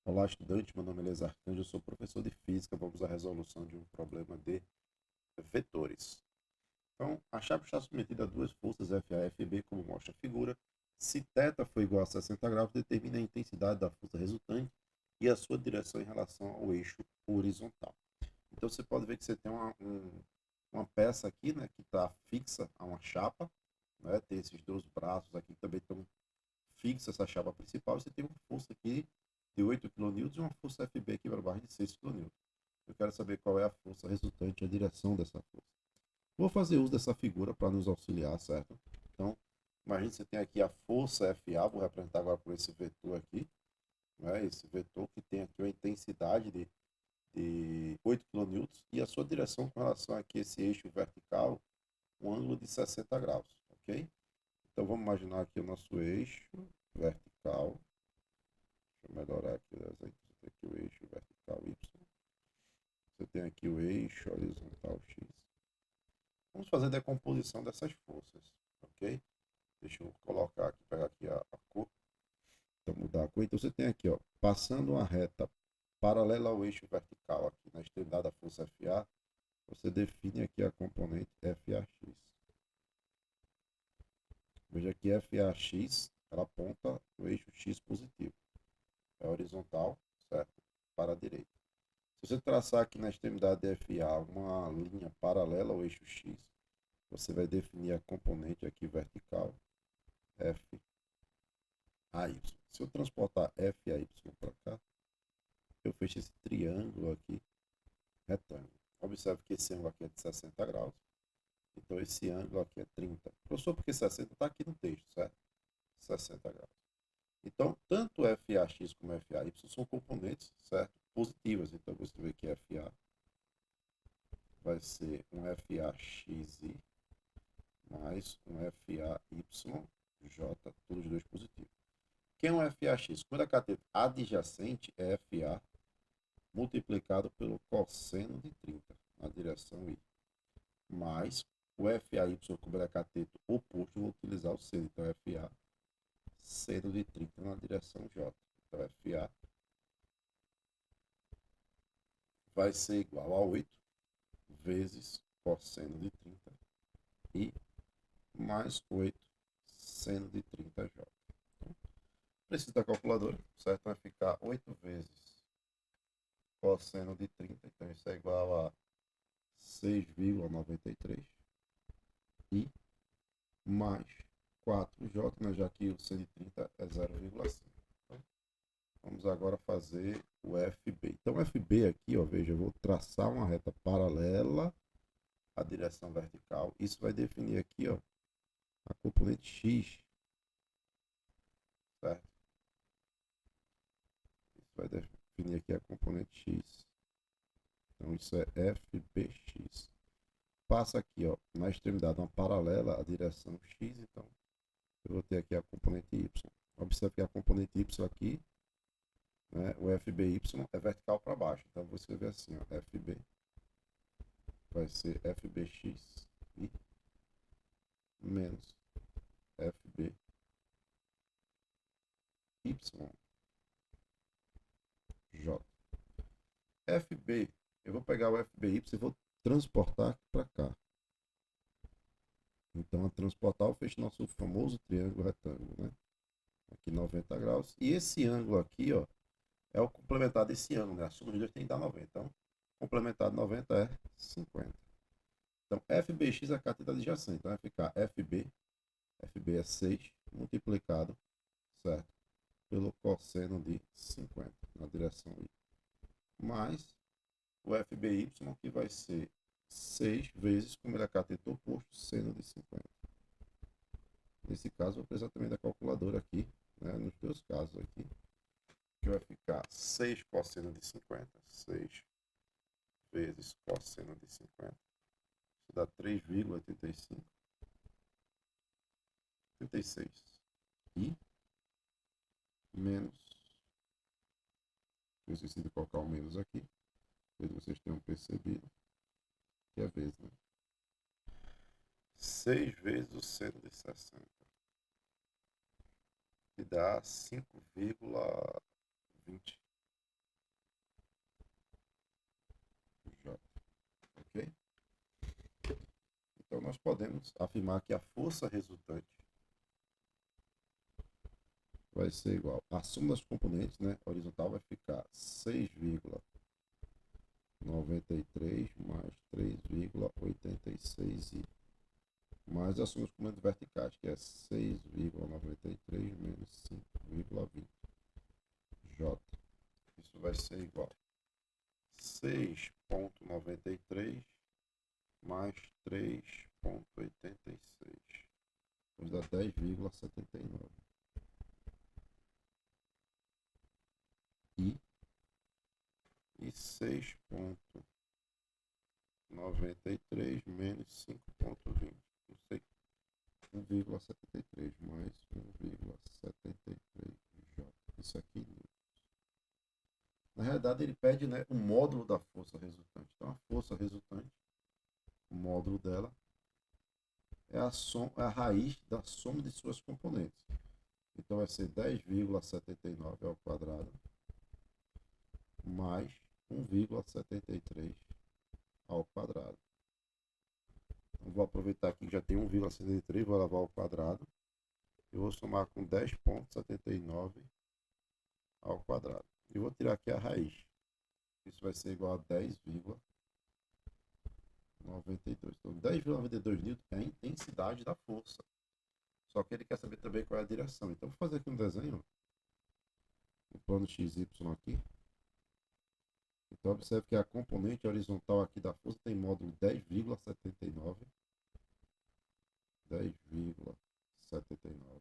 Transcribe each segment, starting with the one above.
Olá, estudante. Meu nome é Elias Arcanjo, eu sou professor de física. Vamos à resolução de um problema de vetores. Então, a chave está submetida a duas forças FA e FB, como mostra a figura. Se θ for igual a 60 graus, determine a intensidade da força resultante e a sua direção em relação ao eixo horizontal. Então, você pode ver que você tem uma peça aqui, né, que está fixa a uma chapa, né, tem esses dois braços aqui que também estão fixos, essa chapa principal. Você tem uma força aqui de 8 kN e uma força FB aqui para baixo de 6 kN. Eu quero saber qual é a força resultante e a direção dessa força. Vou fazer uso dessa figura para nos auxiliar, certo? Então, imagine que você tem aqui a força FA, vou representar agora por esse vetor aqui, né? Esse vetor que tem aqui uma intensidade de 8 kN e a sua direção com relação aqui a esse eixo vertical, um ângulo de 60 graus, ok? Então vamos imaginar aqui o nosso eixo vertical. Deixa eu melhorar aqui o desenho. Você tem aqui o eixo vertical Y. Você tem aqui o eixo horizontal X. Vamos fazer a decomposição dessas forças, ok? Deixa eu colocar aqui, pegar aqui a cor. Então mudar a cor. Então você tem aqui, ó, passando uma reta paralela ao eixo vertical aqui na extremidade da força FA, você define aqui a componente FAX. Veja que FAX, ela aponta o eixo X positivo. É horizontal, certo? Para a direita. Se você traçar aqui na extremidade de FA uma linha paralela ao eixo X, você vai definir a componente aqui vertical FAY. Se eu transportar FAY para cá, eu fecho esse triângulo aqui retângulo. Observe que esse ângulo aqui é de 60 graus. Então esse ângulo aqui é 30. Professor, porque 60 está aqui no texto, certo? 60 graus. Então, tanto FAX como FAY são componentes, certo? Positivas. Então você vê que FA vai ser um FAXI mais um FAYJ, todos dois positivos. Quem é um FAX? Quando a cateto adjacente é FA multiplicado pelo cosseno de 30 na direção I. Mais o FAY, como é cateto oposto, vou utilizar o seno. Então, FA seno de 30 na direção J. Então, FA vai ser igual a 8 vezes cosseno de 30 I mais 8 seno de 30J. Então, preciso da calculadora, certo? Vai ficar 8 vezes cosseno de 30, então isso é igual a 6,93 I mais 4J, né, já que o seno de 30 é 0,5. Então, vamos agora fazer o FB. Então, o FB aqui, ó, veja, eu vou traçar uma reta paralela à direção vertical. Isso vai definir aqui, ó, a componente X, certo? Isso vai definir aqui a componente X. Então, isso é FBX. Passa aqui, ó, na extremidade uma paralela à direção X, então eu vou ter aqui a componente Y. Observe que a componente Y aqui, né, o FBY é vertical para baixo. Então eu vou escrever assim, ó, FB vai ser FBX e menos FBY. FB, eu vou pegar o FBY e vou transportar aqui para cá. Então, a transportar, eu fecho nosso famoso triângulo retângulo, né? Aqui 90 graus. E esse ângulo aqui, ó, é o complementar desse ângulo, né? A soma dos dois tem que dar 90. Então, complementar de 90 é 50. Então, FBX é a cateto adjacente. Então, vai ficar FB é 6, multiplicado, certo? Pelo cosseno de 50, na direção I. Mais o FBY, que vai ser 6 vezes, como ele é cateto oposto, seno de 50. Nesse caso, vou precisar também da calculadora aqui, né? Nos dois casos aqui, que vai ficar 6 cosseno de 50, 6 vezes cosseno de 50. Isso dá 3,85. 86. E menos. Eu esqueci de colocar o menos aqui. Talvez vocês tenham percebido. Que é vezes, né? 6 vezes o seno de 60. Que dá 5,20. podemos afirmar que a força resultante vai ser igual. A soma das componentes, né, horizontal vai ficar 6,93 mais 3,86i. Mais a soma dos componentes verticais, que é 6,93 menos 5,20. J. Isso vai ser igual a 6,93 mais 3,86. Vamos dar 10,79. E 6,93 menos 5,20. Não sei. 1,73 mais 1,73J. Isso aqui. Na realidade, ele pede, né, o módulo da força resultante. Então, a força resultante, o módulo dela, é a raiz da soma de suas componentes. Então, vai ser 10,79 ao quadrado mais 1,73 ao quadrado. Então, vou aproveitar aqui que já tem 1,73, vou levar ao quadrado. Eu vou somar com 10,79 ao quadrado. E vou tirar aqui a raiz. Isso vai ser igual a 10,92. Então, 10,92 N é a intensidade da força. Só que ele quer saber também qual é a direção. Então, vou fazer aqui um desenho. O plano XY aqui. Então, observe que a componente horizontal aqui da força tem módulo 10,79. 10,79.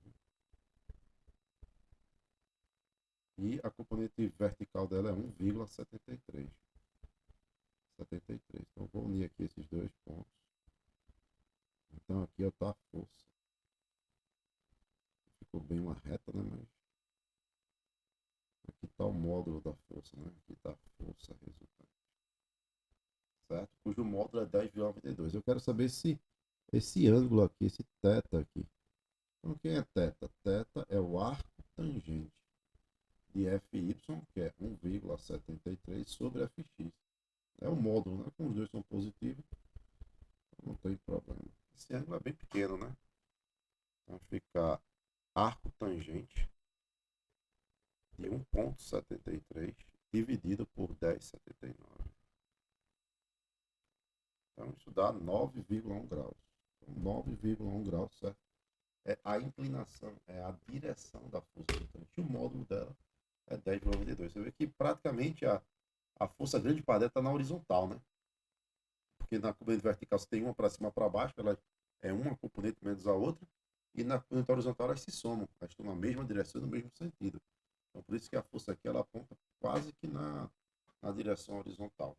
E a componente vertical dela é 1,73. 73. Então, vou unir aqui esses dois pontos. Então, aqui está a força. Ficou bem uma reta, né? Mas aqui está o módulo da força, né? Aqui está a força resultante. Certo? Cujo módulo é 10,92. Eu quero saber se esse ângulo aqui, esse θ aqui. Então, quem é θ? Θ é o arco tangente de FY, que é 1,73 sobre Fx. É o módulo, né? Como os dois são positivos, não tem problema. Esse ângulo é bem pequeno, né? Então fica arco tangente de 1,73 dividido por 10,79. Então isso dá 9,1 graus. Então, 9,1 graus, certo? É a inclinação, é a direção da força resultante. O módulo dela é 10,92. Você vê que praticamente a força grande para dentro está na horizontal, né? Porque na componente vertical você tem uma para cima e para baixo, ela é uma componente menos a outra, e na componente horizontal elas se somam, elas estão na mesma direção e no mesmo sentido. Então por isso que a força aqui ela aponta quase que na direção horizontal.